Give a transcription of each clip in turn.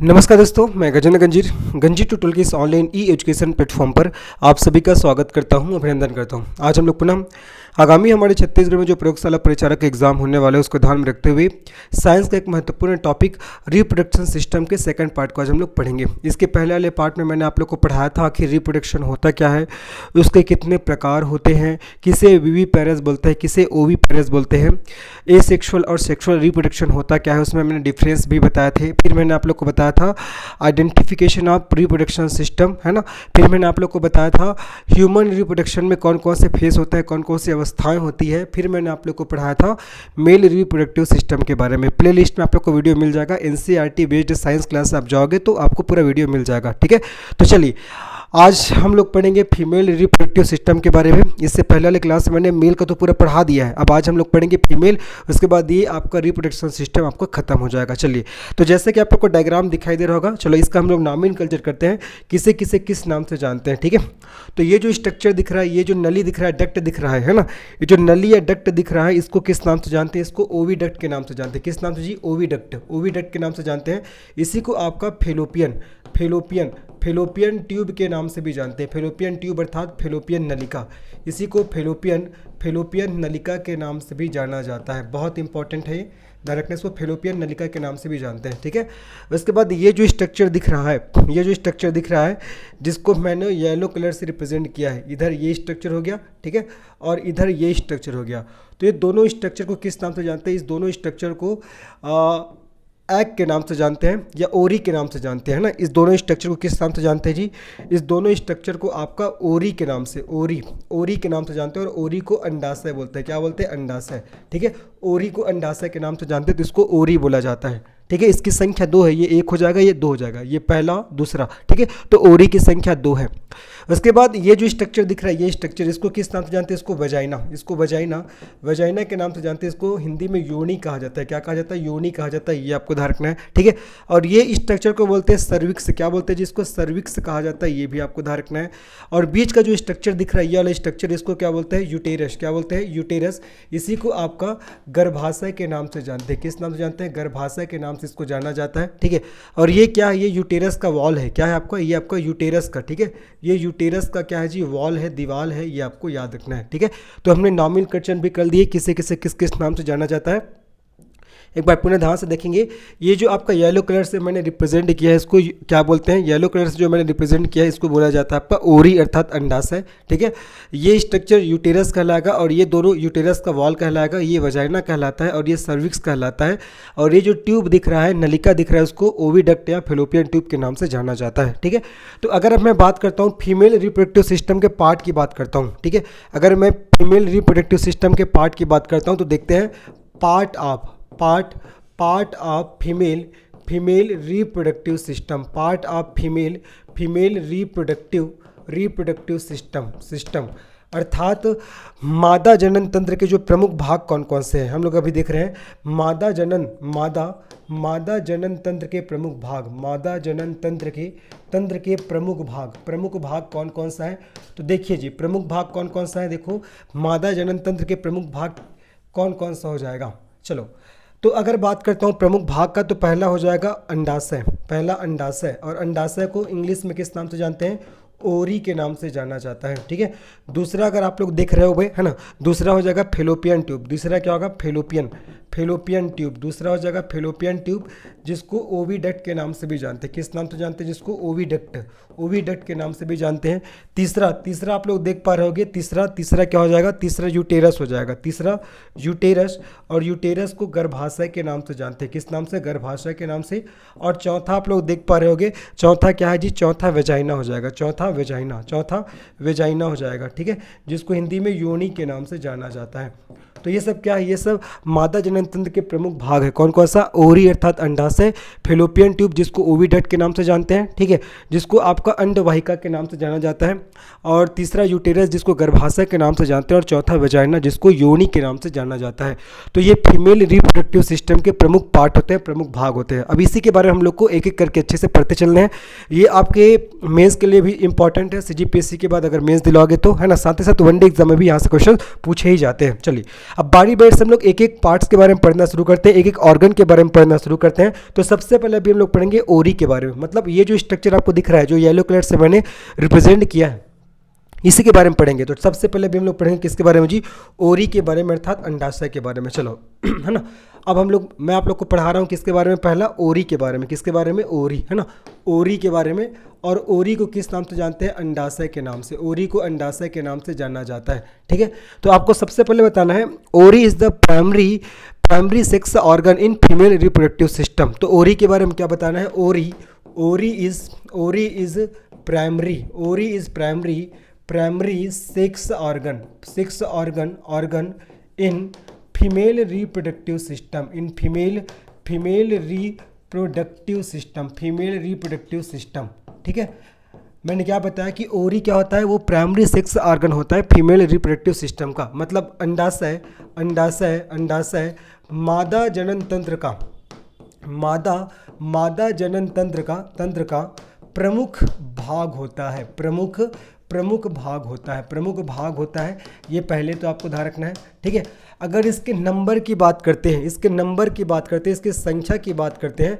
नमस्कार दोस्तों, मैं गजेंद्र गंजी ट्यूटोरियल के इस ऑनलाइन ई एजुकेशन प्लेटफॉर्म पर आप सभी का स्वागत करता हूं, अभिनंदन करता हूं। आज हम लोग पुनः आगामी हमारे छत्तीसगढ़ में जो प्रयोगशाला परिचारक एग्जाम होने वाले हैं उसको ध्यान में रखते हुए साइंस का एक महत्वपूर्ण टॉपिक रिप्रोडक्शन सिस्टम के सेकंड पार्ट को आज हम लोग पढ़ेंगे। इसके पहले वाले पार्ट में मैंने आप लोग को पढ़ाया था आखिर रिप्रोडक्शन होता क्या है, उसके कितने प्रकार होते हैं, किसे वीवी पेरेस बोलते हैं, किसे ओवी पेरेस बोलते हैं, ए सेक्शुअल और सेक्शुअल रिप्रोडक्शन होता क्या है, उसमें मैंने डिफरेंस भी बताए थे। फिर मैंने आप लोग को बताया था आइडेंटिफिकेशन ऑफ रिप्रोडक्शन सिस्टम, है ना। फिर मैंने आप लोग को बताया था ह्यूमन रिप्रोडक्शन में कौन कौन से फेस होता है, कौन कौन सी अवस्थाएं होती है। फिर मैंने आप लोग को पढ़ाया था मेल रिप्रोडक्टिव सिस्टम के बारे में। प्लेलिस्ट में आप लोग को वीडियो मिल जाएगा, एनसीईआरटी बेस्ड साइंस क्लास आप जाओगे तो आपको पूरा वीडियो मिल जाएगा, ठीक है। तो चलिए आज हम लोग पढ़ेंगे फीमेल रिप्रोडक्टिव सिस्टम के बारे में। इससे पहले वाले क्लास में मैंने मेल का तो पूरा पढ़ा दिया है, अब आज हम लोग पढ़ेंगे फीमेल। उसके बाद ये आपका रिप्रोडक्शन सिस्टम आपका खत्म हो जाएगा। चलिए, तो जैसे कि आप लोग को डायग्राम दिखाई दे रहा होगा, चलो इसका हम लोग नॉमेनक्लेचर करते हैं, किसे किसे किस नाम से जानते हैं, ठीक है। तो ये जो स्ट्रक्चर दिख रहा है, ये जो नली दिख रहा है, डक्ट दिख रहा है ना, ये जो नली या डक्ट दिख रहा है, इसको किस नाम से जानते हैं? इसको ओवी डक्ट के नाम से जानते हैं। किस नाम से जी? ओवी डक्ट के नाम से जानते हैं। इसी को आपका फेलोपियन ट्यूब के नाम से भी जानते हैं। फेलोपियन ट्यूब अर्थात फेलोपियन नलिका, इसी को फेलोपियन नलिका के नाम से भी जाना जाता है। बहुत इंपॉर्टेंट है, ध्यान रखना, इसको फेलोपियन नलिका के नाम से भी जानते हैं, ठीक है। उसके बाद ये जो स्ट्रक्चर दिख रहा है, जिसको मैंने येलो कलर से रिप्रेजेंट किया है, इधर ये स्ट्रक्चर हो गया, ठीक है, और इधर ये स्ट्रक्चर हो गया। तो ये दोनों स्ट्रक्चर को किस नाम से जानते हैं? इस दोनों स्ट्रक्चर को एग के नाम से जानते हैं या ओरी के नाम से जानते हैं ना। इस दोनों स्ट्रक्चर को किस नाम से जानते हैं जी? इस दोनों स्ट्रक्चर को आपका ओरी के नाम से, ओरी के नाम से जानते हैं। और ओरी को अंडाशय बोलते हैं। क्या बोलते हैं? अंडाशय, ठीक है। ओरी को अंडाशय के नाम से जानते हैं, तो इसको ओरी बोला जाता है, ठीक है। इसकी संख्या 2 है, ये 1 हो जाएगा, ये 2 हो जाएगा, ये पहला दूसरा, ठीक है। तो ओरी की संख्या 2 है। उसके बाद ये जो स्ट्रक्चर दिख रहा है, ये स्ट्रक्चर, इसको किस नाम से जानते हैं? इसको वजाइना के नाम से जानते हैं। इसको हिंदी में योनि कहा जाता है। क्या कहा जाता है? योनि कहा जाता है। ये आपको ध्यान रखना है, ठीक है। और ये स्ट्रक्चर को बोलते हैं सर्विक्स। क्या बोलते हैं? जिसको सर्विक्स कहा जाता है, ये भी आपको ध्यान रखना है। और बीच का जो स्ट्रक्चर दिख रहा है, ये वाला स्ट्रक्चर, इसको क्या बोलते हैं? यूटेरस। क्या बोलते हैं? यूटेरस। इसी को आपका गर्भाशय के नाम से जानते हैं। किस नाम से जानते हैं? गर्भाशय के नाम से इसको जाना जाता है, ठीक है। और ये क्या है? ये यूटेरस का वॉल है। क्या है आपका? ये आपका यूटेरस का, ठीक है। ये यूटेरस का क्या है जी? वॉल है, दीवार है, ये आपको याद रखना है, ठीक है। तो हमने नॉमेनक्लेचर भी कर दिए, किसे किसे किस किस नाम से जाना जाता है। एक बार पुनः ध्यान से देखेंगे, ये जो आपका येलो कलर से मैंने रिप्रेजेंट किया है, इसको क्या बोलते हैं? येलो कलर से जो मैंने रिप्रेजेंट किया है, इसको बोला जाता है आपका ओरी अर्थात अंडाशय, ठीक है। ये स्ट्रक्चर यूटेरस कहलाएगा, और ये दोनों यूटेरस का वॉल कहलाएगा, ये वजाइना कहलाता है, और ये सर्विक्स कहलाता है। और ये जो ट्यूब दिख रहा है, नलिका दिख रहा है, उसको ओविडक्ट या फेलोपियन ट्यूब के नाम से जाना जाता है, ठीक है। तो अगर अब मैं बात करता हूँ फीमेल रिप्रोडक्टिव सिस्टम के पार्ट की बात करता हूँ, ठीक है। अगर मैं फीमेल रिप्रोडक्टिव सिस्टम के पार्ट की बात करता हूँ, तो देखते हैं part of female reproductive system, part of female reproductive system अर्थात मादा जनन तंत्र के जो प्रमुख भाग कौन कौन से हैं, हम लोग अभी देख रहे हैं। मादा जनन तंत्र के प्रमुख भाग, मादा जनन तंत्र के प्रमुख भाग कौन कौन सा है? तो देखिए जी, प्रमुख भाग कौन कौन सा है। देखो, मादा जनन तंत्र के प्रमुख भाग कौन कौन सा हो जाएगा। चलो, तो अगर बात करता हूँ प्रमुख भाग का, तो पहला हो जाएगा अंडाशय, और अंडाशय को इंग्लिश में किस नाम से जानते हैं? ओरी के नाम से जाना जाता है, ठीक है। दूसरा अगर आप लोग देख रहे हो भाई, है ना, दूसरा हो जाएगा फेलोपियन ट्यूब। दूसरा क्या होगा? Fallopian tube. दूसरा हो जाएगा फेलोपियन ट्यूब, जिसको ओविडक्ट के नाम से भी जानते हैं। किस नाम से जानते हैं? जिसको ओविडक्ट के नाम से भी जानते हैं। तीसरा आप लोग देख पा रहे होगे, तीसरा क्या हो जाएगा? तीसरा यूटेरस हो जाएगा। तीसरा यूटेरस, और यूटेरस को गर्भाशय के नाम से जानते हैं। किस नाम से? गर्भाशय के नाम से। और चौथा आप लोग देख पा रहे होगे, चौथा क्या है जी? चौथा वेजाइना हो जाएगा। चौथा वेजाइना हो जाएगा, ठीक है, जिसको हिंदी में योनि के नाम से जाना जाता है। तो ये सब क्या है? ये सब मादा जनन तंत्र के प्रमुख भाग है। कौन कौन सा? ओरी अर्थात अंडाशय, फेलोपियन ट्यूब जिसको ओविडक्ट के नाम से जानते हैं, ठीक है, जिसको आपका अंडवाहिका के नाम से जाना जाता है। और तीसरा यूटेरस, जिसको गर्भाशय के नाम से जानते हैं। और चौथा वेजाइना, जिसको योनि के नाम से जाना जाता है। तो ये फीमेल रिप्रोडक्टिव सिस्टम के प्रमुख पार्ट होते हैं, प्रमुख भाग होते हैं। अब इसी के बारे में हम लोग को एक एक करके अच्छे से पढ़ते चलने हैं। ये आपके मेंस के लिए भी इंपॉर्टेंट है, सीजीपीएससी के बाद अगर मेंस दिलाओगे तो, है ना। साथ ही साथ वनडे एग्जाम में भी यहाँ से क्वेश्चन पूछे ही जाते हैं। चलिए, अब बारी बारी से हम लोग एक एक पार्ट्स के बारे में पढ़ना शुरू करते हैं, एक एक ऑर्गन के बारे में पढ़ना शुरू करते हैं। तो सबसे पहले अभी हम लोग पढ़ेंगे ओरी के बारे में, मतलब ये जो स्ट्रक्चर आपको दिख रहा है, जो येलो कलर से मैंने रिप्रेजेंट किया है, इसी के बारे में पढ़ेंगे। तो सबसे पहले भी हम लोग पढ़ेंगे किसके बारे में जी, ओरी के बारे में, अर्थात अंडाशय के बारे में। चलो है ना, अब मैं आप लोग को पढ़ा रहा हूँ किसके बारे में, पहला ओरी के बारे में। किसके बारे में, ओरी, है ना, ओरी के बारे में। और ओरी को किस नाम से जानते हैं, अंडाशय के नाम से। ओरी को अंडाशय के नाम से जाना जाता है, ठीक है। तो आपको सबसे पहले बताना है, ओरी is the primary sex organ in female reproductive system. तो ओरी के बारे में क्या बताना है, ओरी is primary sex organ in female reproductive system, ठीक है। मैंने क्या बताया कि ओरी क्या होता है, वो प्राइमरी सेक्स ऑर्गन होता है फीमेल रिप्रोडक्टिव सिस्टम का, मतलब अंडाशय मादा जनन तंत्र का प्रमुख भाग होता है। ये पहले तो आपको ध्यान रखना है, ठीक है। अगर इसके नंबर की बात करते हैं, इसकी संख्या की बात करते हैं,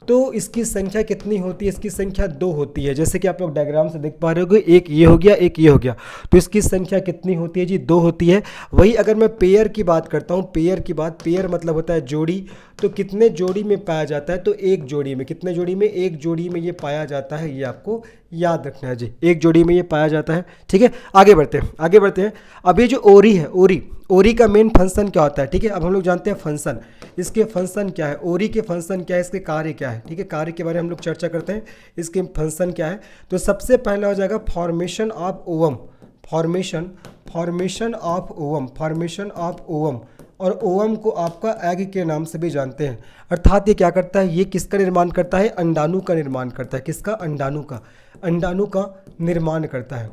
तो इसकी संख्या कितनी होती है, इसकी संख्या 2 होती है। जैसे कि आप लोग डायग्राम से देख पा रहे होगे, एक ये हो गया, एक ये हो गया, तो इसकी संख्या कितनी होती है जी, 2 होती है। वही अगर मैं पेयर की बात करता हूँ, पेयर मतलब होता है जोड़ी, तो कितने जोड़ी में पाया जाता है, तो एक जोड़ी में। कितने जोड़ी में, एक जोड़ी में ये पाया जाता है, ये आपको याद रखना है जी, एक जोड़ी में ये पाया जाता है, ठीक है। आगे बढ़ते हैं। अब ये जो ओरी है, ओरी का मेन फंक्शन क्या होता है, ठीक है। अब हम लोग जानते हैं फंक्शन, इसके फंक्शन क्या है, ओरी के फंक्शन क्या है, इसके कार्य क्या है, ठीक है। कार्य के बारे में हम लोग चर्चा करते हैं, इसके फंक्शन क्या है। तो सबसे पहला हो जाएगा फॉर्मेशन ऑफ ओवम, और ओवम को आपका एग के नाम से भी जानते हैं। अर्थात ये क्या करता है, ये किसका निर्माण करता है, अंडाणु का निर्माण करता है। किसका, अंडाणु का निर्माण करता है।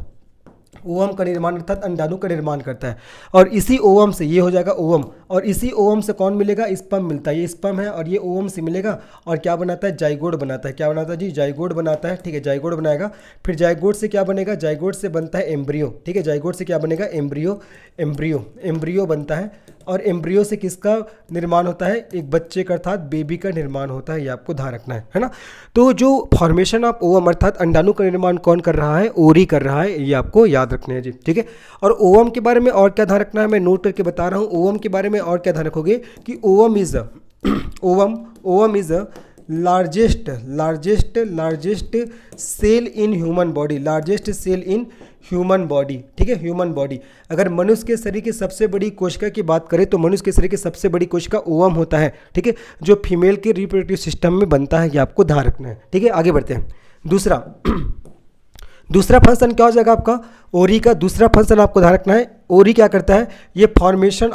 ओवम का निर्माण अर्थात अंडाणु का निर्माण करता है। और इसी ओवम से, ये हो जाएगा ओवम, और इसी ओवम से कौन मिलेगा, स्पर्म मिलता है। ये स्पर्म है और ये ओवम से मिलेगा, और क्या बनाता है, जाइगोट बनाता है। क्या बनाता है जी, जाइगोट बनाता है, ठीक है। जाइगोट बनाएगा, फिर जाइगोट से क्या बनेगा, जाइगोट से बनता है एम्ब्रियो, ठीक है। जाइगोट से क्या बनेगा, एम्ब्रियो बनता है। और एम्ब्रियो से किसका निर्माण होता है, एक बच्चे का अर्थात बेबी का निर्माण होता है। ये आपको ध्यान रखना है ना। तो जो फॉर्मेशन ऑफ ओवम अर्थात अंडाणु का निर्माण कौन कर रहा है, ओरी कर रहा है, ये आपको याद रखने हैं जी, ठीक है। और ओवम के बारे में और क्या ध्यान रखना है, मैं नोट करके बता रहा हूँ। ओवम के बारे में और क्या ध्यान रखोगे कि ovum is largest cell in human body, ठीक है। ह्यूमन बॉडी, अगर मनुष्य के शरीर की सबसे बड़ी कोशिका की बात करें, तो मनुष्य के शरीर की सबसे बड़ी कोशिका ओवम होता है, ठीक है, जो फीमेल के रिप्रोडक्टिव सिस्टम में बनता है। ये आपको ध्यान रखना है, ठीक है। आगे बढ़ते हैं। दूसरा फंक्शन क्या हो जाएगा आपका, ओरी का दूसरा फंक्शन आपको ध्यान रखना है। ओरी क्या करता है, ये formation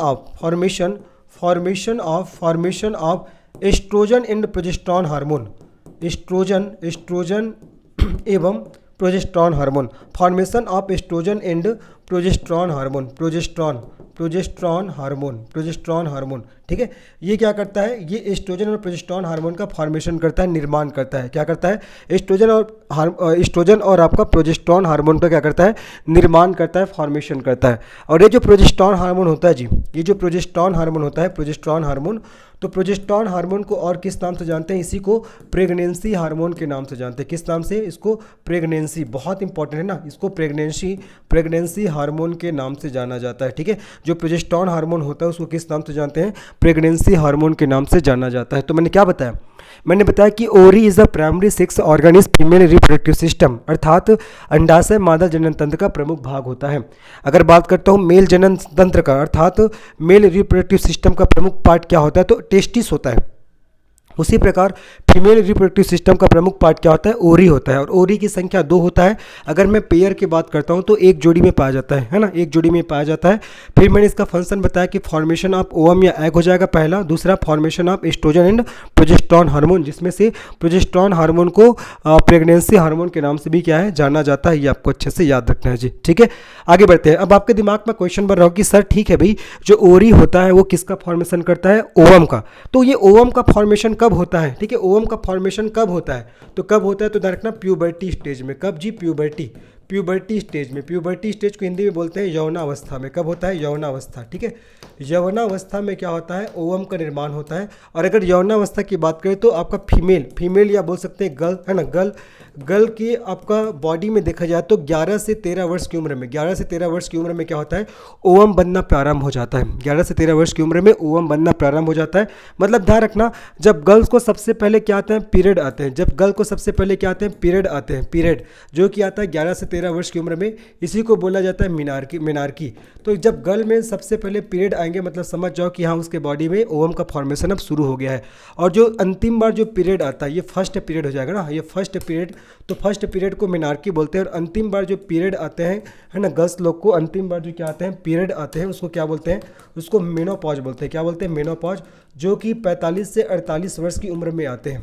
of oestrogen and progesterone hormone, oestrogen एवं progesterone hormone, formation of oestrogen and progesterone hormone, ठीक है। ये क्या करता है, ये एस्ट्रोजन और प्रोजेस्टेरॉन हार्मोन का फॉर्मेशन करता है, निर्माण करता है। क्या करता है, एस्ट्रोजन और आपका प्रोजेस्टेरॉन हार्मोन का क्या करता है, निर्माण करता है, फॉर्मेशन करता है। और ये जो प्रोजेस्टेरॉन हार्मोन होता है जी, ये जो प्रोजेस्टेरॉन हार्मोन होता है, प्रोजेस्टेरॉन हार्मोन, तो प्रोजेस्टेरॉन हार्मोन को और किस नाम से जानते हैं, इसी को प्रेगनेंसी हार्मोन के नाम से जानते हैं। किस नाम से, इसको प्रेगनेंसी, बहुत इंपॉर्टेंट है ना, इसको प्रेगनेंसी हार्मोन के नाम से जाना जाता है, ठीक है। जो प्रोजेस्टेरॉन हार्मोन होता है उसको किस नाम से जानते हैं, प्रेगनेंसी हार्मोन के नाम से जाना जाता है। तो मैंने क्या बताया, मैंने बताया कि ओरी is the primary sex organ is female reproductive system, अर्थात अंडाशय मादा जनन तंत्र का प्रमुख भाग होता है। अगर बात करता हूँ मेल जनन तंत्र का, अर्थात मेल रिप्रोडक्टिव सिस्टम का प्रमुख पार्ट क्या होता है, तो टेस्टिस होता है। उसी प्रकार फीमेल रिप्रोडक्टिव सिस्टम का प्रमुख पार्ट क्या होता है, ओरी होता है। और ओरी की संख्या 2 होता है। अगर मैं पेयर की बात करता हूँ तो एक जोड़ी में पाया जाता है ना, एक जोड़ी में पाया जाता है। फिर मैंने इसका फंक्शन बताया कि फॉर्मेशन ऑफ ओवम या एग हो जाएगा पहला, दूसरा formation of oestrogen and progesterone hormone, जिसमें से प्रोजेस्टेरॉन हार्मोन को प्रेगनेंसी हार्मोन के नाम से भी क्या है, जाना जाता है। ये आपको अच्छे से याद रखना है जी, ठीक है। आगे बढ़ते हैं। अब आपके दिमाग में क्वेश्चन बन रहा हो कि सर ठीक है भाई, जो ओरी होता है वो किसका फॉर्मेशन करता है, ओवम का। तो ये ओवम का फॉर्मेशन कब होता है, ठीक है। ओवम का फॉर्मेशन कब होता है, तो कब होता है, तो ध्यान रखना प्यूबर्टी स्टेज में। कब जी, प्यूबर्टी स्टेज में। प्यूबर्टी स्टेज को हिंदी में बोलते हैं यौनावस्था में। कब होता है? यौनावस्था, ठीक है। यौनावस्था में क्या होता है? ओवम का निर्माण होता है। और अगर यौनावस्था की बात करें तो आपका फीमेल या बोल सकते हैं गर्ल, है ना, गर्ल की आपका बॉडी में देखा जाए तो 11 से 13 वर्ष की उम्र में, 11 से 13 वर्ष की उम्र में क्या होता है? ओवम बनना प्रारंभ हो जाता है। 11 से 13 वर्ष की उम्र में ओवम बनना प्रारंभ हो जाता है। मतलब ध्यान रखना, जब गर्ल्स को सबसे पहले क्या आते हैं? पीरियड आते हैं। जब गर्ल को सबसे पहले क्या आते हैं? पीरियड आते हैं। पीरियड जो कि आता है 11 से 13 वर्ष की उम्र में, इसी को बोला जाता है मेनार्की। तो जब गर्ल में सबसे पहले पीरियड आएंगे मतलब समझ जाओ कि हाँ उसके बॉडी में ओवम का फॉर्मेशन अब शुरू हो गया है। और जो अंतिम बार जो पीरियड आता है ये फर्स्ट पीरियड हो जाएगा ना, ये फर्स्ट पीरियड, तो फर्स्ट पीरियड को मेनार्की बोलते हैं। और अंतिम बार जो पीरियड आते हैं, है ना, गर्ल्स लोग को अंतिम बार जो क्या आते हैं? पीरियड आते हैं, उसको क्या बोलते हैं? उसको मेनोपॉज बोलते हैं। क्या बोलते हैं? मेनोपॉज, जो कि 45 से 48 वर्ष की उम्र में आते हैं।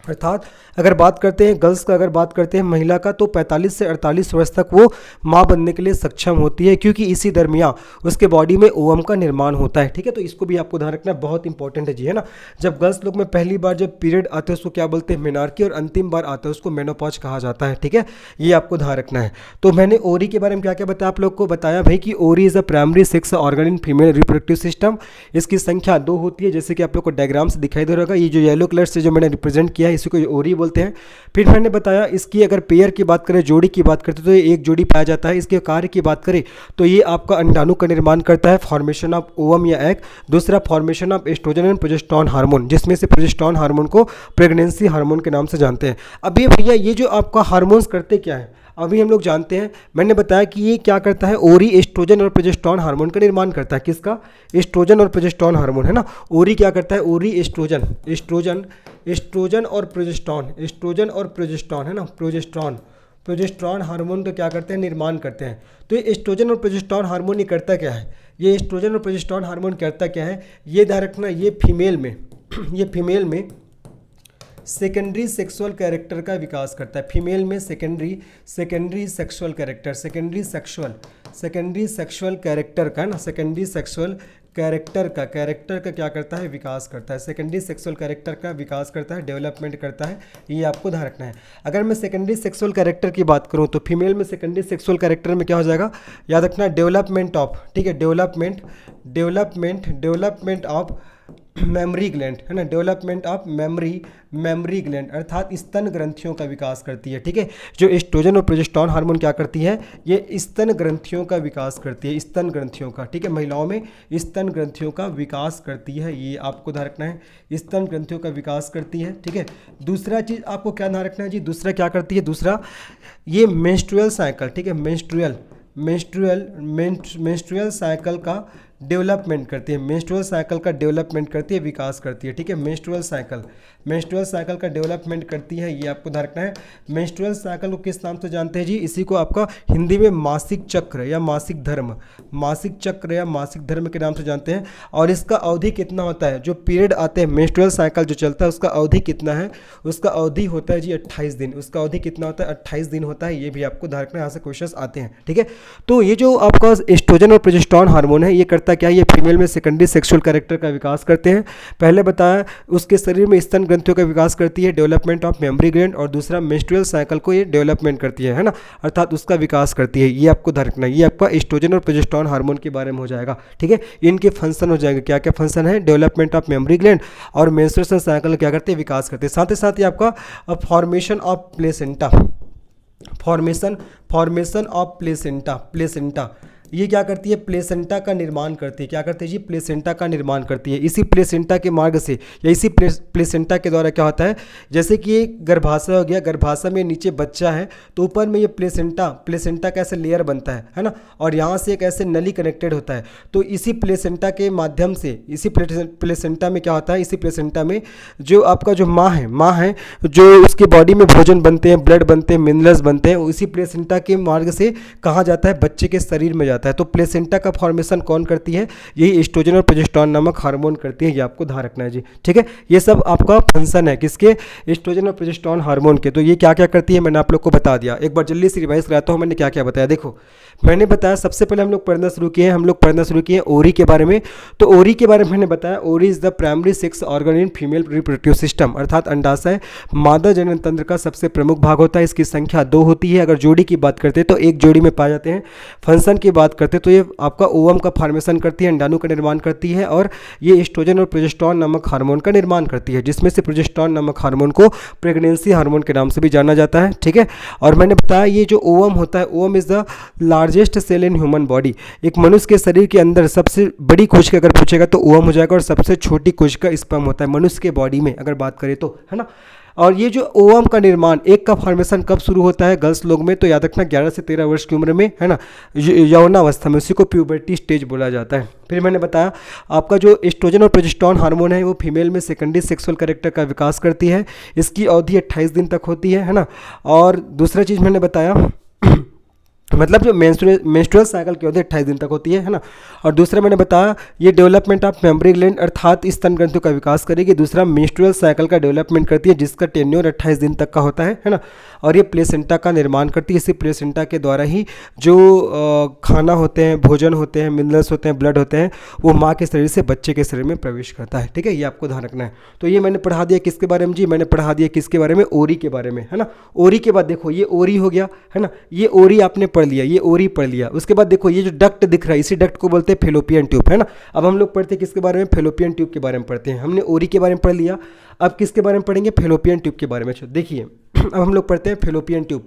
अर्थात अगर बात करते हैं गर्ल्स का, अगर बात करते हैं महिला का, तो 45 से 48 वर्ष तक वो माँ बनने के लिए सक्षम होती है, क्योंकि इसी दरमियान उसके बॉडी में ओवम का निर्माण होता है। ठीक है, तो इसको भी आपको ध्यान रखना बहुत इंपॉर्टेंट है जी, है ना। जब गर्ल्स लोग में पहली बार जब पीरियड आते हैं उसको क्या बोलते हैं? मेनार्की, और अंतिम बार आता है उसको मेनोपॉज कहा जाता है। ठीक है, ये आपको ध्यान रखना है। तो मैंने ओरी के बारे में क्या क्या बताया आप लोग को? बताया भाई कि ओरी is a primary sex organ in female reproductive system. इसकी संख्या 2 होती है, जैसे कि आप लोग को डायग्राम से दिखाई दे रहा होगा। ये जो येलो कलर से जो मैंने रिप्रेजेंट किया है इसी को ओरी बोलते हैं। फिर मैंने बताया इसकी अगर पेयर की बात करें, जोड़ी की बात करते तो ये एक जोड़ी पाया जाता है। इसके कार्य की बात करें तो ये आपका अंडाणु का निर्माण करता है, फॉर्मेशन ऑफ ओवम या एग। दूसरा formation of oestrogen and progesterone hormone, जिसमें से प्रोजेस्टेरोन हार्मोन को प्रेगनेंसी हार्मोन के नाम से जानते हैं। अब ये भैया ये जो आपका हार्मोन्स करते क्या है अभी हम लोग जानते हैं। मैंने बताया कि ये क्या करता है? ओरी एस्ट्रोजन और प्रोजेस्टेरोन हार्मोन का निर्माण करता है। किसका? एस्ट्रोजन और प्रोजेस्टेरोन हार्मोन, है ना। ओरी क्या करता है? ओरी एस्ट्रोजन और प्रोजेस्टेरोन, है ना, प्रोजेस्टेरोन हार्मोन का क्या करते हैं? निर्माण करते हैं। तो ये एस्ट्रोजन और प्रोजेस्टेरोन हार्मोन ये करता क्या है? ये एस्ट्रोजन और प्रोजेस्टेरोन हार्मोन करता क्या है? ये ध्यान रखना, ये फीमेल में सेकेंडरी सेक्सुअल कैरेक्टर का विकास करता है। फीमेल में secondary sexual character, secondary sexual character का, ना, सेकेंडरी सेक्सुअल कैरेक्टर का क्या करता है? विकास करता है। सेकेंडरी सेक्सुअल कैरेक्टर का विकास करता है, डेवलपमेंट करता है, ये आपको ध्यान रखना है। अगर मैं सेकेंडरी सेक्सुअल कैरेक्टर की बात करूं तो फीमेल में सेकेंडरी सेक्सुअल कैरेक्टर में क्या हो जाएगा? याद रखना, डेवलपमेंट ऑफ, ठीक है, डेवलपमेंट ऑफ मेमरी ग्लैंड, है ना, डेवलपमेंट ऑफ मेमरी ग्लैंड, अर्थात स्तन ग्रंथियों का विकास करती है। ठीक है, जो एस्ट्रोजन और प्रोजेस्टेरोन हार्मोन क्या करती है? ये स्तन ग्रंथियों का विकास करती है, स्तन ग्रंथियों का। ठीक है, महिलाओं में स्तन ग्रंथियों का विकास करती है, ये आपको ध्यान रखना है, स्तन ग्रंथियों का विकास करती है। ठीक है, दूसरा चीज़ आपको क्या ध्यान रखना है जी? दूसरा क्या करती है? दूसरा ये मेंस्ट्रुअल साइकिल, ठीक है, मेंस्ट्रुअल साइकिल का डेवलपमेंट करती है, मेंस्ट्रुअल साइकिल का डेवलपमेंट करती है, विकास करती है। ठीक है, मेंस्ट्रुअल साइकिल का डेवलपमेंट करती है, ये आपको ध्यान रखना है। मेंस्ट्रुअल साइकिल को किस नाम से जानते हैं जी? इसी को आपका हिंदी में मासिक चक्र या मासिक धर्म के नाम से जानते हैं। और इसका अवधि कितना होता है? जो पीरियड आते हैं, मेंस्ट्रुअल साइकिल जो चलता है उसका अवधि कितना है? उसका अवधि होता है जी 28 दिन। उसका अवधि कितना होता है? 28 दिन होता है, ये भी आपको ध्यान रखना है, यहाँ से क्वेश्चन आते हैं। ठीक है, तो ये जो आपका एस्ट्रोजन और प्रोजेस्टेरोन हार्मोन है ये करता क्या? ये फीमेल में सेकेंडरी सेक्सुअल कैरेक्टर का विकास करते हैं। पहले बताया उसके शरीर में स्तन ग्रंथियों का विकास करती है, डेवलपमेंट ऑफ मेमरी ग्लैंड, और दूसरा मेंस्ट्रुअल साइकिल को ये डेवलपमेंट करती है ना, अर्थात उसका विकास करती है, ये आपको ध्यान रखना है। ये आपका एस्ट्रोजन और प्रोजेस्टेरोन हार्मोन के बारे में हो जाएगा। ठीक है, इनके फंक्शन हो जाएंगे, क्या क्या फंक्शन है? डेवलपमेंट ऑफ मेमरी ग्लैंड और मेंस्ट्रुएशन साइकिल क्या करते हैं? विकास करते हैं। साथ ही साथ ये आपका फॉर्मेशन ऑफ प्लेसेंटा, ये क्या करती है? प्लेसेंटा का निर्माण करती है। क्या करती है जी? प्लेसेंटा का निर्माण करती है। इसी प्लेसेंटा के मार्ग से या इसी प्लेसेंटा के द्वारा क्या होता है? जैसे कि ये गर्भाशय हो गया, गर्भाशय में नीचे बच्चा है तो ऊपर में ये प्लेसेंटा का ऐसे लेयर बनता है ना, और यहाँ से एक ऐसे नली कनेक्टेड होता है। तो इसी प्लेसेंटा के माध्यम से, इसी प्लेसेंटा में क्या होता है? इसी प्लेसेंटा में जो आपका जो माँ है जो उसकी बॉडी में भोजन बनते हैं, ब्लड बनते हैं, मिनरल्स बनते हैं, उसी प्लेसेंटा के मार्ग से कहाँ जाता है? बच्चे के शरीर में जाता है। जाता है। तो प्लेसेंटा का फॉर्मेशन कौन करती है? यही एस्ट्रोजन और प्रोजेस्टेरॉन नामक हार्मोन करती है, ये आपको ध्यान रखना है जी। ठीक है, ये सब आपका फंक्शन है किसके? एस्ट्रोजन और प्रोजेस्टेरॉन हार्मोन के। तो ये क्या क्या करती है मैंने आप लोग को बता दिया। एक बार जल्दी से रिवाइज कराता हूँ मैंने क्या क्या बताया। देखो मैंने बताया सबसे पहले हम लोग पढ़ना शुरू किए ओरी के बारे में। तो ओरी के बारे में मैंने बताया ओरी is the primary sex organ in female reproductive system, अर्थात अंडाशय मादा जनन तंत्र का सबसे प्रमुख भाग होता है। इसकी संख्या 2 होती है। अगर जोड़ी की बात करते हैं तो एक जोड़ी में पाए जाते हैं। फंक्शन की बात करते हैं तो ये आपका ओवम का फॉर्मेशन करती है, अंडाणु का निर्माण करती है, और ये एस्ट्रोजन और प्रोजेस्टेरॉन नामक हार्मोन का निर्माण करती है, जिसमें से प्रोजेस्टेरॉन नामक हार्मोन को प्रेगनेंसी हार्मोन के नाम से भी जाना जाता है। ठीक है, और मैंने बताया ये जो ओवम होता है, ovum is the largest cell in human body. एक मनुष्य के शरीर के अंदर सबसे बड़ी कोशिका अगर पूछेगा तो ओवम हो जाएगा, और सबसे छोटी कोशिका स्पर्म होता है मनुष्य के बॉडी में अगर बात करें तो, है ना। और ये जो ओवम का निर्माण एक का फॉर्मेशन कब शुरू होता है गर्ल्स लोग में? तो याद रखना 11 से 13 वर्ष की उम्र में, है ना, यौनावस्था में, उसी को प्यूबर्टी स्टेज बोला जाता है। फिर मैंने बताया आपका जो एस्ट्रोजन और प्रोजेस्टेरॉन हार्मोन है वो फीमेल में सेकेंडरी सेक्सुअल कैरेक्टर का विकास करती है। इसकी अवधि 28 दिन तक होती है ना। और दूसरा चीज़ मैंने बताया मतलब जो मेंस्ट्रुअल साइकिल की अवधि 28 दिन तक होती है ना। और दूसरा मैंने बताया ये डेवलपमेंट ऑफ मेमोरी ग्लैंड अर्थात स्तन ग्रंथियों का विकास करेगी। दूसरा मेंस्ट्रुअल साइकिल का डेवलपमेंट करती है जिसका टेन्योर 28 दिन तक का होता है ना। और ये प्लेसेंटा का निर्माण करती है। इसी प्लेसेंटा के द्वारा ही जो खाना होते हैं, भोजन होते हैं, मिनरल्स होते हैं, ब्लड होते हैं, वो माँ के शरीर से बच्चे के शरीर में प्रवेश करता है। ठीक है, ये आपको ध्यान रखना है। तो ये मैंने पढ़ा दिया किसके बारे में जी? मैंने पढ़ा दिया किसके बारे में? ओरी के बारे में, है ना। ओरी के बाद देखो ये ओरी हो गया, है ना, ये ओरी आपने पढ़ लिया, ये ओरी पढ़ लिया। उसके बाद देखो ये जो डक्ट दिख रहा है इसी डक्ट को बोलते हैं फेलोपियन ट्यूब, है ना। अब हम लोग पढ़ते हैं किसके बारे में? फेलोपियन ट्यूब के बारे में पढ़ते हैं। हमने ओरी के बारे में पढ़ लिया, अब किसके बारे में पढ़ेंगे? फेलोपियन ट्यूब के बारे में। देखिए अब हम लोग पढ़ते हैं फेलोपियन ट्यूब।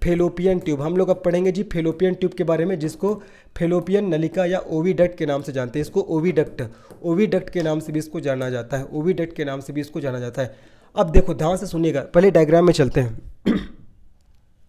फेलोपियन ट्यूब हम लोग अब पढ़ेंगे जी फेलोपियन ट्यूब के बारे में, जिसको फेलोपियन नलिका या ओविडक्ट के नाम से जानते हैं। इसको ओविडक्ट के नाम से भी इसको जाना जाता है, ओविडक्ट के नाम से भी इसको जाना जाता है। अब देखो ध्यान से सुनिएगा, पहले डायग्राम में चलते हैं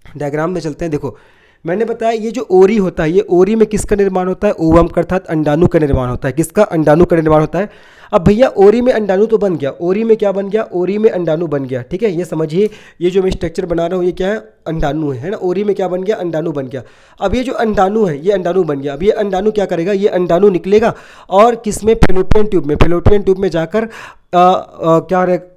डायग्राम में चलते हैं। देखो मैंने बताया ये जो ओरी होता है, ये ओरी में किसका निर्माण होता है? ओवम का, अर्थात अंडाणु का निर्माण होता है। किसका? अंडाणु का निर्माण होता है। अब भैया ओरी में अंडाणु तो बन गया, ओरी में क्या बन गया? ओरी में अंडाणु बन गया। ठीक है, ये समझिए, ये जो मैं स्ट्रक्चर बना रहा हूँ ये क्या है? अंडाणु है ना। ओरी में क्या बन गया? अंडाणु बन गया। अब ये जो अंडाणु है ये अंडाणु बन गया। अब ये अंडाणु क्या करेगा? ये अंडाणु निकलेगा और किसमें? फेलोपियन ट्यूब में। फेलोपियन ट्यूब में जाकर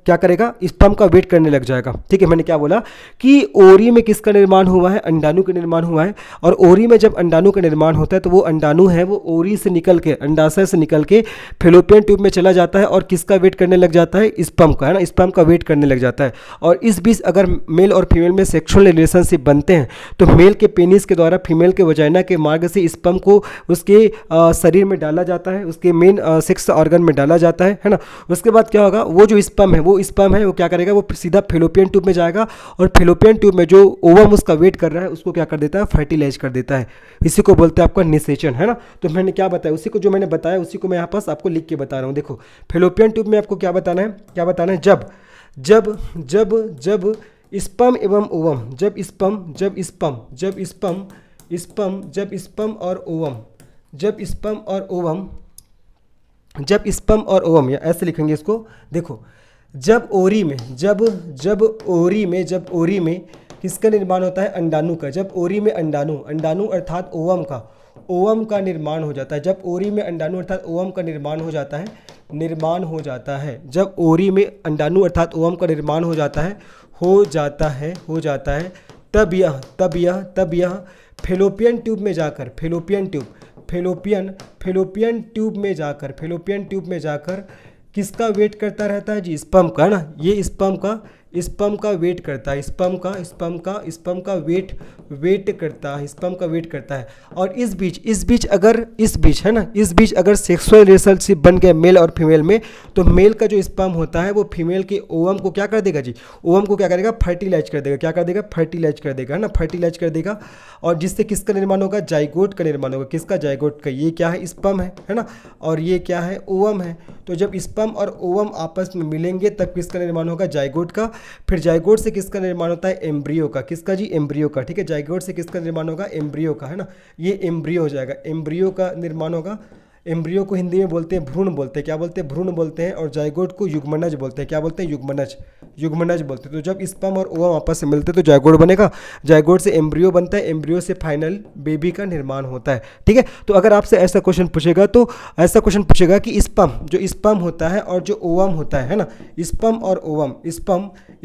क्या करेगा? स्पर्म का वेट करने लग जाएगा। ठीक है, मैंने क्या बोला कि ओरी में किसका निर्माण हुआ है? अंडाणु का निर्माण हुआ है। और ओरी में जब अंडाणु का निर्माण होता है तो वो अंडाणु है वो ओरी से निकल के, अंडाशय से निकल के फेलोपियन ट्यूब में चला जाता है और किसका वेट करने लग जाता है? स्पर्म का, है ना, स्पर्म का वेट करने लग जाता है। और इस बीच अगर मेल और फीमेल में सेक्सुअल रिलेशनशिप बनते हैं तो मेल के पेनिस के द्वारा फीमेल के वजाइना के मार्ग से स्पर्म को उसके शरीर में डाला जाता है, उसके मेन सेक्स ऑर्गन में डाला जाता है ना। उसके बाद क्या होगा? वो जो स्पर्म है वो क्या करेगा? वो सीधा फेलोपियन ट्यूब में जाएगा और फेलोपियन ट्यूब में जो ओवम उसका वेट कर रहा है उसको क्या कर देता है? फर्टिलाइज कर देता है। इसी को बोलते हैं आपका निषेचन, है ना। तो मैंने क्या बताया, उसी को जो मैंने बताया उसी को मैं यहाँ पास आपको लिख के बता रहा हूँ। देखो फेलोपियन ट्यूब में आपको क्या बताना है? जब स्पर्म एवं ओवम, जब स्पर्म और ओवम या ऐसे लिखेंगे इसको। देखो जब ओरी में किसका निर्माण होता है? अंडाणु का। जब ओरी में अंडाणु अर्थात ओवम का निर्माण हो जाता है। जब ओरी में अंडाणु अर्थात ओवम का निर्माण हो जाता है, जब ओरी में अंडाणु अर्थात ओवम का निर्माण हो जाता है, तब यह फेलोपियन ट्यूब में जाकर किसका वेट करता रहता है जी? स्पर्म का, ना। ये स्पर्म का वेट करता है, स्पर्म का वेट करता है। और इस बीच अगर सेक्सुअल रिलेशनशिप बन गया मेल और फीमेल में तो मेल का जो स्पर्म होता है वो फीमेल के ओवम को क्या कर देगा जी? ओवम को क्या करेगा? फर्टिलाइज कर देगा, है ना, फर्टिलाइज कर देगा। और जिससे किसका निर्माण होगा? जाइगोट का निर्माण होगा। किसका? जाइगोट का। ये क्या है? स्पर्म है ना, और ये क्या है? ओवम है। तो जब स्पर्म और ओवम आपस में मिलेंगे तब किसका निर्माण होगा? जाइगोट का। फिर जाइगोट से किसका निर्माण होता है? एम्ब्रियो का। किसका जी? एम्ब्रियो का। ठीक है, जाइगोट से किसका निर्माण होगा? एम्ब्रियो का, है ना। ये एम्ब्रियो हो जाएगा, एम्ब्रियो का निर्माण होगा। एम्ब्रियो को हिंदी में बोलते हैं भ्रूण बोलते हैं, क्या बोलते हैं, भ्रूण बोलते हैं। और जाइगोट को युग्मनज बोलते हैं, क्या बोलते हैं, युग्मनज, युग्मनज बोलते हैं। तो जब स्पर्म और ओवम आपस में मिलते हैं तो जाइगोट बनेगा, जाइगोट से एम्ब्रियो बनता है, एम्ब्रियो से फाइनल बेबी का निर्माण होता है। ठीक है, तो अगर आपसे ऐसा क्वेश्चन पूछेगा तो ऐसा क्वेश्चन पूछेगा कि स्पर्म, जो स्पर्म होता है और जो ओवम होता है ना, स्पर्म और ओवम,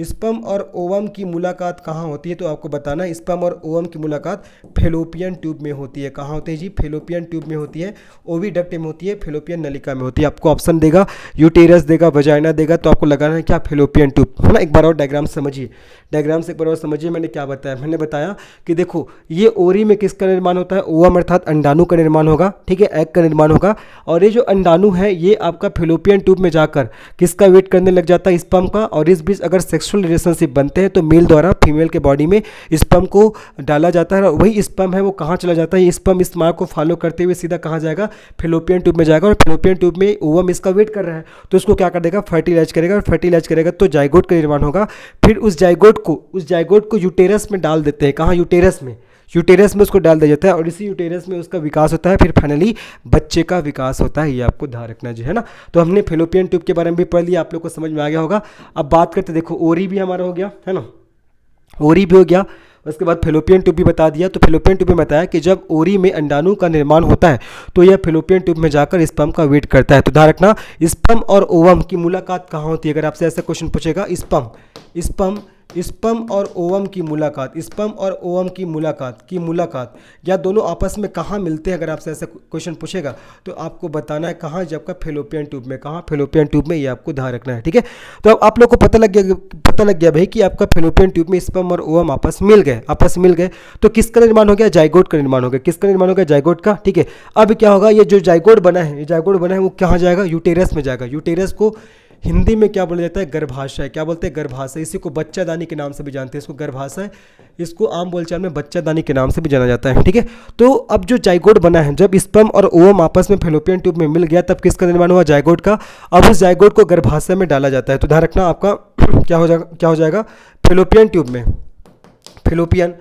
स्पर्म और ओवम की मुलाकात कहाँ होती है, तो आपको बताना है स्पर्म और ओवम की मुलाकात फेलोपियन ट्यूब में होती है। कहाँ होती है जी, फेलोपियन ट्यूब में होती है, ओविडक्ट में होती है, फेलोपियन नलिका में होती है। आपको ऑप्शन देगा, यूटेरस देगा, वजाइना देगा, तो आपको लगाना है क्या, फेलोपियन ट्यूब, है ना। एक बार और डायग्राम समझिए, डायग्राम से एक बार और समझिए। मैंने क्या बताया, मैंने बताया कि देखो ये ओरी में किसका निर्माण होता है, ओवम अर्थात अंडाणु का निर्माण होगा, ठीक है, एग का निर्माण होगा। और ये जो अंडाणु है ये आपका फेलोपियन ट्यूब में जाकर किसका वेट करने लग जाता है, स्पर्म का। और इस बीच अगर सेक्सुअल रिलेशनशिप बनते हैं तो मेल द्वारा फीमेल के बॉडी में स्पर्म को डाला जाता है, और वही स्पर्म है वो कहाँ चला जाता है, स्पर्म इस मार्ग को फॉलो करते हुए सीधा कहाँ जाएगा, फेलोपियन ट्यूब में जाएगा। और फेलोपियन ट्यूब में ओवम इसका वेट कर रहा है, तो उसको क्या कर देगा, फर्टिलाइज करेगा, और फर्टिलाइज करेगा तो जाइगोट का निर्माण होगा। फिर उस जाइगोट को यूटेरस में डाल देते हैं, कहाँ, यूटेरस में, यूटेरस में उसको डाल दिया जाता है, और इसी यूटेरस में उसका विकास होता है, फिर फाइनली बच्चे का विकास होता है। ये आपको ध्यान रखना जी, है ना। तो हमने फेलोपियन ट्यूब के बारे में भी पढ़ लिया, आप लोग को समझ में आ गया होगा। अब बात करते, देखो ओरी भी हमारा हो गया, है ना, ओरी भी हो गया, उसके बाद फेलोपियन ट्यूब भी बता दिया। तो फेलोपियन ट्यूब में बताया कि जब ओरी में अंडाणु का निर्माण होता है तो यह फेलोपियन ट्यूब में जाकर स्पर्म का वेट करता है। तो ध्यान रखना, स्पर्म और ओवम की मुलाकात कहाँ होती है, अगर आपसे ऐसा क्वेश्चन पूछेगा, स्पर्म और ओवम की मुलाकात, स्पर्म और ओवम की मुलाकात या दोनों आपस में कहाँ मिलते हैं, अगर आपसे ऐसा क्वेश्चन पूछेगा तो आपको बताना है कहाँ, जब का फेलोपियन ट्यूब में, कहाँ, फेलोपियन ट्यूब में, ये आपको ध्यान रखना है। ठीक है, तो अब आप लोग को पता लग गया भाई कि आपका फेलोपियन ट्यूब में स्पर्म और ओवम आपस मिल गए, तो किसका निर्माण हो गया, जाइगोट का निर्माण हो गया। किसका निर्माण हो गया, जाइगोट का। ठीक है, अब क्या होगा, ये जो जाइगोट बना है वो कहाँ जाएगा, यूटेरस में जाएगा। यूटेरस को हिंदी में क्या बोला जाता है, गर्भाशय, क्या बोलते हैं, गर्भाशय। इसी को बच्चादानी के नाम से भी जानते हैं, इसको गर्भाशय, इसको आम बोलचाल में बच्चादानी के नाम से भी जाना जाता है। ठीक है, तो अब जो जाइगोट बना है, जब स्पर्म और ओवम आपस में फेलोपियन ट्यूब में मिल गया तब किसका निर्माण हुआ, जाइगोट का। अब उस जाइगोट को गर्भाशय में डाला जाता है। तो ध्यान रखना आपका क्या हो जाएगा, फेलोपियन ट्यूब में, फेलोपियन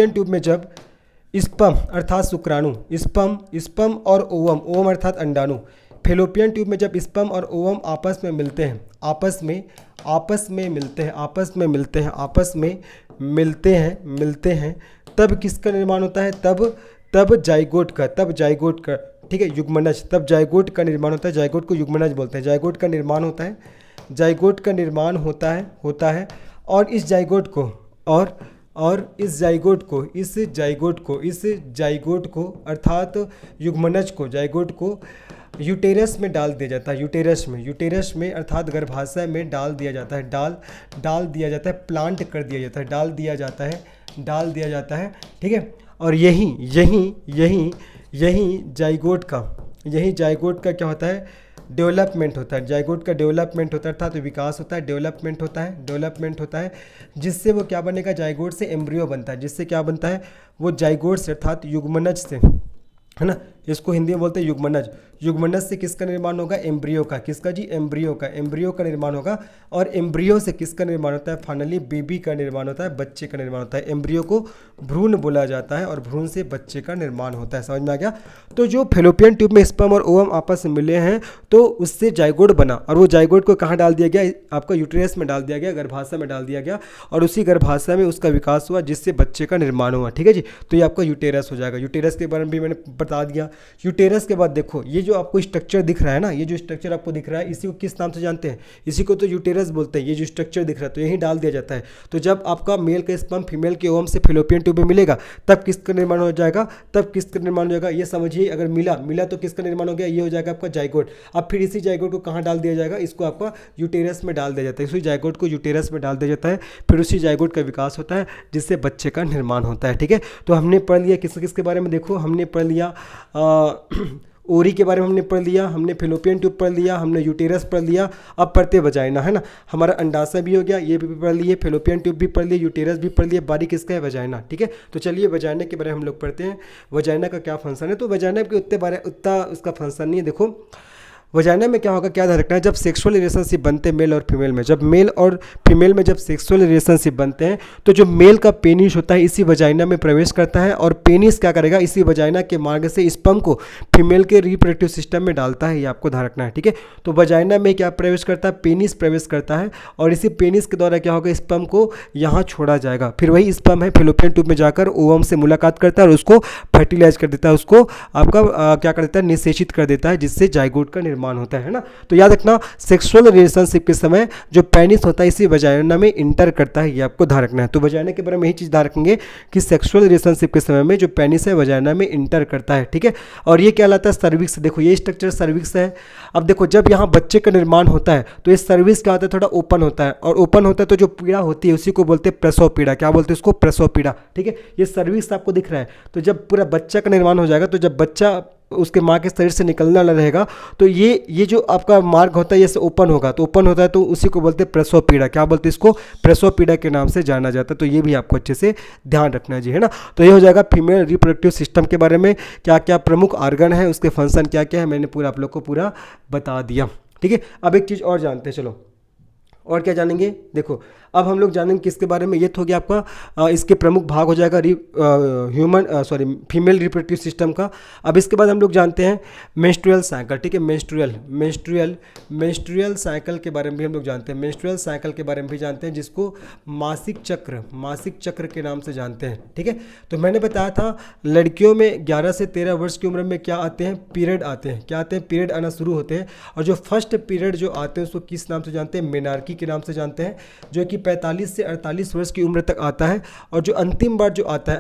ट्यूब में जब स्पर्म अर्थात शुक्राणु, स्पर्म और ओवम अर्थात अंडाणु, फेलोपियन ट्यूब में जब स्पर्म और ओवम आपस में मिलते हैं, तब किसका निर्माण होता है, तब जाइगोट का, ठीक है, युग्मनज, तब जाइगोट का निर्माण होता है। जाइगोट को युग्मनज बोलते हैं। जाइगोट का निर्माण होता है, और इस जाइगोट को अर्थात युग्मनज को, जाइगोट को यूटेरस में डाल दिया जाता है। यूटेरस में अर्थात गर्भाशय में डाल दिया जाता है, डाल दिया जाता है, प्लांट कर दिया जाता है, डाल दिया जाता है। ठीक है, और यही जाइगोट का क्या होता है, डेवलपमेंट होता है। जाइगोट का डेवलपमेंट होता है अर्थात विकास होता है, डेवलपमेंट होता है, जिससे वो क्या बनेगा, जाइगोट से एम्ब्रियो बनता है। जिससे क्या बनता है, वो जाइगोट से अर्थात युग्मनज से, है ना, इसको हिंदी में बोलते हैं युग्मनज से किसका निर्माण होगा, एम्ब्रियो का। किसका जी, एम्ब्रियो का निर्माण होगा। और एम्ब्रियो से किसका निर्माण होता है, फाइनली बेबी का निर्माण होता है, बच्चे का निर्माण होता है। एम्ब्रियो को भ्रूण बोला जाता है और भ्रूण से बच्चे का निर्माण होता है। समझ में आ गया। तो जो फेलोपियन ट्यूब में स्पर्म और ओवम आपस में मिले हैं तो उससे जाइगोट बना, और वो जाइगोट को कहाँ डाल दिया गया, आपका यूटेरस में डाल दिया गया, गर्भाशय में डाल दिया गया, और उसी गर्भाशय में उसका विकास हुआ जिससे बच्चे का निर्माण हुआ। ठीक है जी, तो ये आपका यूटेरस हो जाएगा। यूटेरस के बारे में भी मैंने बता दिया। यूटेरस के बाद देखो ये जो आपको स्ट्रक्चर दिख रहा है ना, ये जो स्ट्रक्चर आपको दिख रहा है, इसी को किस नाम से जानते हैं, इसी को तो यूटेरस बोलते हैं। ये जो स्ट्रक्चर दिख रहा है तो यही डाल दिया जाता है। तो जब आपका मेल का स्पर्म फीमेल के ओवम से फेलोपियन ट्यूब में मिलेगा तब किसका निर्माण हो जाएगा, ये समझिए। अगर मिला तो किसका निर्माण हो गया, ये हो जाएगा आपका जाइगोट। अब फिर इसी जाइगोट को कहाँ डाल दिया जाएगा, इसको आपका यूटेरस में डाल दिया जाता है। इसी जाइगोट को यूटेरस में डाल दिया जाता है, फिर उसी जाइगोट का विकास होता है जिससे बच्चे का निर्माण होता है। ठीक है, तो हमने पढ़ लिया किसके बारे में, देखो हमने पढ़ लिया ओरी के बारे में हमने पढ़ लिया, हमने फेलोपियन ट्यूब पढ़ लिया, हमने यूटेरस पढ़ लिया। अब पढ़ते वजाइना, है ना। हमारा अंडाशय भी हो गया, ये भी पढ़ लिए, फेलोपियन ट्यूब भी पढ़ लिए, यूटेरस भी पढ़ लिए, बारी किसका है, वजाइना। ठीक है, तो चलिए वजाइना के बारे में हम लोग पढ़ते हैं। वजाइना का क्या फंक्शन है, तो वजाइना के उतना उसका फंक्शन नहीं है। देखो वजाइना में क्या होगा, क्या ध्यान रखना है, जब सेक्सुअल रिलेशनशिप बनते हैं मेल और फीमेल में, जब मेल और फीमेल में जब सेक्सुअल रिलेशनशिप बनते हैं तो जो मेल का पेनिस होता है इसी वजाइना में प्रवेश करता है और पेनिस क्या करेगा, इसी वजाइना के मार्ग से स्पर्म को फीमेल के रिप्रोडक्टिव सिस्टम में डालता है, ये आपको ध्यान रखना है, ठीक है। तो वजाइना में क्या प्रवेश करता है, पेनिस प्रवेश करता है और इसी पेनिस के द्वारा क्या होगा, स्पर्म को यहाँ छोड़ा जाएगा, फिर वही स्पर्म है फैलोपियन ट्यूब में जाकर ओवम से मुलाकात करता है और उसको फर्टिलाइज कर देता है, उसको आपका क्या कर देता है, निषेचित कर देता है, जिससे जाइगोट का निर्माण होता है ना। तो याद रखना सेक्सुअल रिलेशनशिप के समय जो पेनिस होता है इसी वजाइना में इंटर करता है, ये आपको ध्यान रखना है। तो वजाइना के बारे में यही चीज़ ध्यान रखेंगे कि सेक्सुअल रिलेशनशिप के समय में जो पेनिस है वजाइना में इंटर करता है, ठीक है। और ये क्या कहलाता है, सर्विक्स। देखो ये स्ट्रक्चर सर्विक्स है। अब देखो जब यहाँ बच्चे का निर्माण होता है तो ये सर्विक्स क्या होता है, थोड़ा ओपन होता है और ओपन होता है तो जो पीड़ा होती है उसी को बोलते हैं प्रसव पीड़ा। क्या बोलते हैं उसको, प्रसव पीड़ा, ठीक है। ये सर्विक्स आपको दिख रहा है। तो जब पूरा बच्चा का निर्माण हो जाएगा, तो जब बच्चा उसके माँ के शरीर से निकलने वाला रहेगा तो ये जो आपका मार्ग होता है ये से ओपन होगा, तो ओपन होता है तो उसी को बोलते हैं प्रसव पीड़ा। क्या बोलते हैं इसको, प्रसव पीड़ा के नाम से जाना जाता है। तो ये भी आपको अच्छे से ध्यान रखना है जी, है ना। तो ये हो जाएगा फीमेल रिप्रोडक्टिव सिस्टम के बारे में, क्या क्या प्रमुख ऑर्गन है, उसके फंक्शन क्या क्या है, मैंने पूरा आप लोग को पूरा बता दिया, ठीक है। अब एक चीज़ और जानते हैं, चलो और क्या जानेंगे। देखो अब हम लोग जानेंगे किसके बारे में, ये तो हो गया आपका इसके प्रमुख भाग हो जाएगा फीमेल रिप्रोडक्टिव सिस्टम का। अब इसके बाद हम लोग जानते हैं मेंस्ट्रुअल साइकिल, ठीक है। मेंस्ट्रुअल साइकिल के बारे में भी हम लोग जानते हैं, मेंस्ट्रुअल साइकिल के बारे में भी जानते हैं, जिसको मासिक चक्र के नाम से जानते हैं, ठीक है। तो मैंने बताया था लड़कियों में 11 से 13 वर्ष की उम्र में क्या आते हैं, पीरियड आते हैं, क्या आते हैं, पीरियड आना शुरू होते हैं। और जो फर्स्ट पीरियड जो आते हैं उसको किस नाम से जानते हैं, मेनार्की के नाम से जानते हैं, जो कि 45 से 48 वर्ष की उम्र तक आता है। और जो अंतिम बार जो आता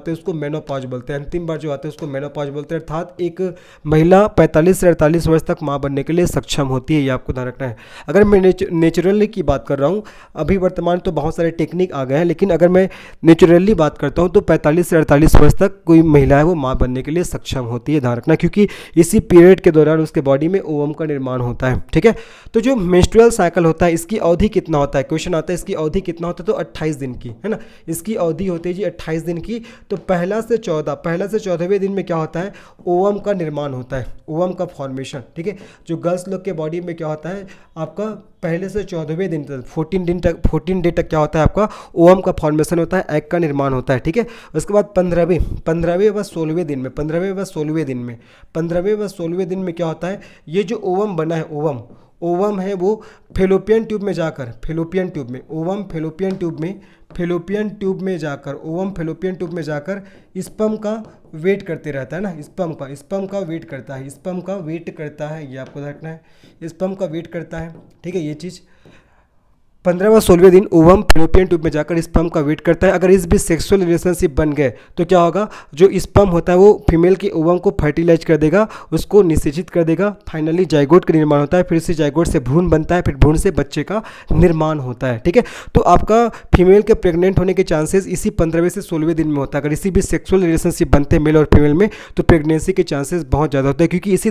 है उसको मेनोपॉज बोलते हैं, अंतिम बार जो आता है उसको मेनोपॉज बोलते हैं। अर्थात एक महिला 45 से 48 वर्ष तक माँ बनने के लिए सक्षम होती है, ये आपको ध्यान रखना है। अगर मैं नेचुरली की बात कर रहा हूँ, अभी वर्तमान तो बहुत सारे टेक्निक आ गए हैं, लेकिन अगर मैं नेचुरली बात करता हूँ तो 45 से 48 वर्ष तक कोई महिला है वो माँ बनने के लिए सक्षम होती है, ध्यान रखना, क्योंकि इसी पीरियड के दौरान उसके बॉडी में ओवम का निर्माण होता है, ठीक है। तो जो मेंस्ट्रुअल साइकिल होता है इसकी अवधि कितना होता है, क्वेश्चन आता है इसकी अवधि कितना होता है, तो 28 दिन की, है ना। इसकी अवधि होती है जी 28 दिन की। तो पहला से 14वें दिन में क्या होता है, ओवम का निर्माण होता है, ओवम का फॉर्मेशन, ठीक है। जो गर्ल्स लोग के बॉडी में क्या होता है आपका पहले से 14वें दिन तक 14 डे तक क्या होता है आपका ओवम का फॉर्मेशन होता है, एग का निर्माण होता है, ठीक है। उसके बाद 15वें व 16वें दिन में 15वें व 16वें दिन में क्या होता है, ये जो ओवम बना है, ओवम है वो फैलोपियन ट्यूब में जाकर ओवम फैलोपियन ट्यूब में जाकर स्पर्म का वेट करते रहता है ना, स्पर्म का वेट करता है, ये आपको रखना है, स्पर्म का वेट करता है, ठीक है। ये चीज़ 15 व 16वें दिन ओवम फैलोपियन ट्यूब में जाकर स्पर्म का वेट करता है। अगर इस बीच सेक्सुअल रिलेशनशिप बन गए तो क्या होगा, जो स्पर्म होता है वो फीमेल के ओवम को फर्टिलाइज कर देगा, उसको निषेचित कर देगा। फाइनली जाइगोट का निर्माण होता है, फिर इसी जाइगोट से भ्रूण बनता है, फिर भ्रूण से बच्चे का निर्माण होता है, ठीक है। तो आपका फीमेल के प्रेग्नेंट होने के चांसेस इसी 15वें से 16वें दिन में होता है। अगर इसी बीच सेक्सुअल रिलेशनशिप बनते हैं मेल और फीमेल में तो प्रेगनेंसी के चांसेस बहुत ज़्यादा होते हैं, क्योंकि इसी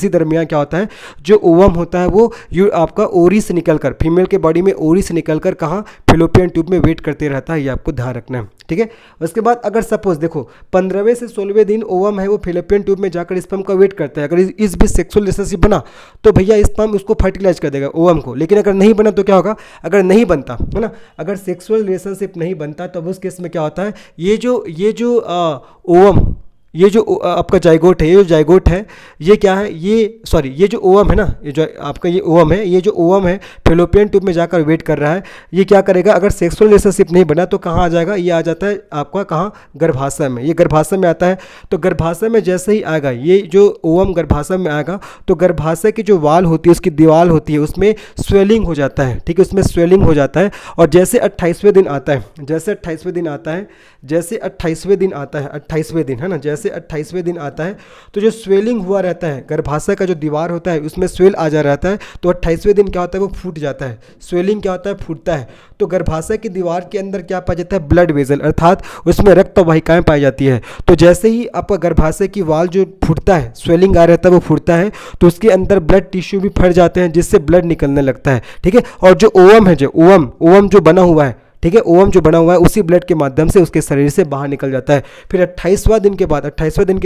दरमियान क्या होता है, जो ओवम होता है वो आपका ओरी से निकलकर फीमेल के बॉडी में ओरी से निकलकर कहाँ, फैलोपियन ट्यूब में वेट करते रहता है, ये आपको ध्यान रखना है, ठीक है। उसके बाद अगर सपोज देखो 15वें से 16वें दिन ओवम है वो फैलोपियन ट्यूब में जाकर स्पर्म का वेट करता है। अगर इस बीच सेक्सुअल रिलेशनशिप बना तो भैया स्पर्म उसको फर्टिलाइज कर देगा ओवम को। लेकिन अगर नहीं बना तो क्या होगा, अगर नहीं बनता है ना, अगर सेक्सुअल रिलेशनशिप नहीं बनता तो उस केस में क्या होता है, ये जो ओवम, ये जो आपका जाइगोट है, ये क्या है, ये जो ओवम है ना, ये जो आपका ये जो ओवम है फैलोपियन ट्यूब में जाकर वेट कर रहा है, ये क्या करेगा, अगर सेक्सुअल रिलेशनशिप नहीं बना तो कहाँ आ जाएगा, ये आ जाता है आपका कहाँ, गर्भाशय में। ये गर्भाशय में आता है। तो गर्भाशय में जैसे ही आएगा, ये जो ओवम गर्भाशय में आएगा तो गर्भाशय की जो वाल होती है, उसकी दीवार होती है, उसमें स्वेलिंग हो जाता है, ठीक है, उसमें स्वेलिंग हो जाता है। और जैसे 28वें दिन आता है, 28वें दिन है ना, जैसे 28वें दिन आता है तो जो स्वेलिंग हुआ रहता है, गर्भाशय का जो दीवार होता है उसमें स्वेल आ जा रहता है। तो 28वें दिन क्या होता है, वो फूट जाता है, स्वेलिंग क्या होता है, फूटता है। तो गर्भाशय की दीवार के अंदर क्या पाया जाता है, ब्लड वेजल, अर्थात उसमें रक्त वाहिकाएं पाई जाती है। तो जैसे ही आपका गर्भाशय की वाल जो फूटता है, स्वेलिंग आ रहता है, वो फूटता है, तो उसके अंदर ब्लड टिश्यू भी फट जाते हैं, जिससे ब्लड निकलने लगता है, ठीक है। और जो ओवम है, ओवम जो बना हुआ है, ठीक है, ओवम जो बना हुआ है उसी ब्लड के माध्यम से उसके शरीर से बाहर निकल जाता है। फिर 28वां दिन के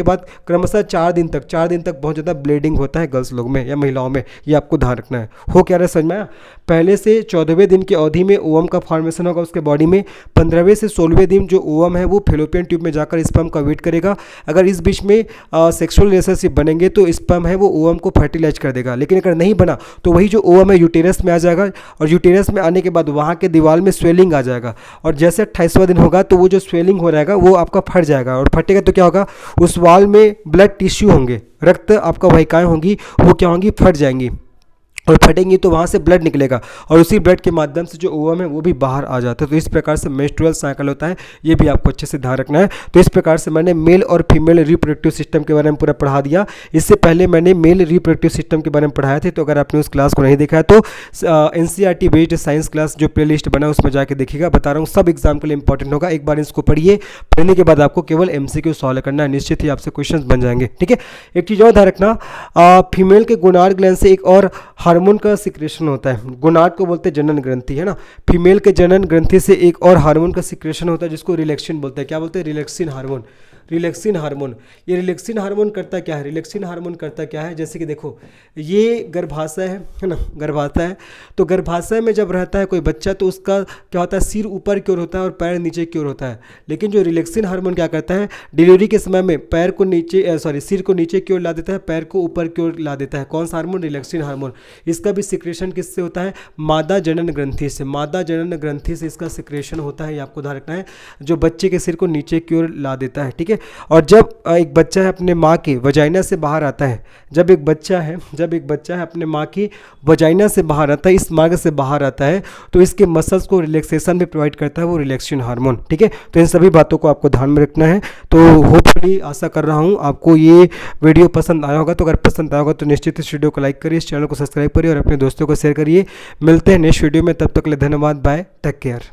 बाद क्रमशः 4 दिन तक बहुत ज़्यादा ब्लीडिंग होता है गर्ल्स लोग में या महिलाओं में, ये आपको ध्यान रखना है। हो क्या रहा है समझ में आया? पहले से 14वें दिन की अवधि में ओवम का फॉर्मेशन होगा उसके बॉडी में। 15वें से 16वें दिन जो ओवम है वो फेलोपियन ट्यूब में जाकर स्पर्म का वेट करेगा। अगर इस बीच में सेक्सुअल रिलेशनशिप बनेंगे तो स्पर्म है वो ओवम को फर्टिलाइज कर देगा। लेकिन अगर नहीं बना तो वही जो ओवम है यूटेरस में आ जाएगा, और यूटेरस में आने के बाद वहाँ के दीवार में स्वेलिंग आ जाएगा, और जैसे 28वां दिन होगा तो वो जो स्वेलिंग हो रहेगा वो आपका फट जाएगा, और फटेगा तो क्या होगा, उस वाल में ब्लड टिश्यू होंगे, रक्त आपका वाहिकाएं होंगी, वो क्या होंगी, फट जाएंगी, और फटेंगी तो वहाँ से ब्लड निकलेगा, और उसी ब्लड के माध्यम से जो ओवम है वो भी बाहर आ जाता है। तो इस प्रकार से मेंस्ट्रुअल साइकिल होता है, ये भी आपको अच्छे से ध्यान रखना है। तो इस प्रकार से मैंने मेल और फीमेल रिप्रोडक्टिव सिस्टम के बारे में पूरा पढ़ा दिया। इससे पहले मैंने मेल रिप्रोडक्टिव सिस्टम के बारे में पढ़ाया थे, तो अगर आपने उस क्लास को नहीं देखा है तो NCERT बेस्ड साइंस क्लास जो प्ले लिस्ट बना है उसमें जाकर देखिएगा। बता रहा हूँ सब एग्जाम के लिए इंपॉर्टेंट होगा। एक बार इसको पढ़िए, पढ़ने के बाद आपको केवल MCQ सॉल्व करना है, निश्चित ही आपसे क्वेश्चन बन जाएंगे। ठीक है, एक चीज़ और ध्यान रखना, फीमेल के गोनाड ग्लैंड से एक और हार्मोन का सिक्रेशन होता है। गोनाड को बोलते हैं जनन ग्रंथि, है ना। फीमेल के जनन ग्रंथि से एक और हार्मोन का सिक्रेशन होता है जिसको रिलैक्सिन बोलते हैं। क्या बोलते हैं? Relaxin hormone. रिलैक्सिन हार्मोन, ये रिलैक्सिन हार्मोन करता क्या है? रिलैक्सिन हार्मोन करता क्या है, जैसे कि देखो ये गर्भाशय है ना, गर्भाशय है, तो गर्भाशय में जब रहता है कोई बच्चा तो उसका क्या होता है, सिर ऊपर की ओर होता है और पैर नीचे की ओर होता है। लेकिन जो रिलैक्सिन हार्मोन क्या करता है, डिलीवरी के समय में पैर को नीचे सिर को नीचे की ओर ला देता है, पैर को ऊपर की ओर ला देता है। कौन सा हार्मोन? Relaxin hormone. इसका भी सिक्रेशन किससे होता है? मादा जनन ग्रंथि से। मादा जनन ग्रंथि से इसका सिक्रेशन होता है, ये आपको ध्यान रखना है, जो बच्चे के सिर को नीचे की ओर ला देता है। ठीक है, और जब एक बच्चा है अपने माँ के वजाइना से बाहर आता है, जब एक बच्चा है अपने माँ की वजाइना से बाहर आता है, इस मार्ग से बाहर आता है, तो इसके मसल्स को रिलैक्सेशन भी प्रोवाइड करता है वो रिलैक्सिन हार्मोन। ठीक है, तो इन सभी बातों को आपको ध्यान में रखना है। तो होपफुली आशा कर रहा हूँ आपको ये वीडियो पसंद आया होगा। तो अगर पसंद आया होगा तो निश्चित इस वीडियो को लाइक करिए, इस चैनल को सब्सक्राइब करिए और अपने दोस्तों को शेयर करिए। मिलते हैं नेक्स्ट वीडियो में, तब तक के लिए धन्यवाद, बाय, टेक केयर।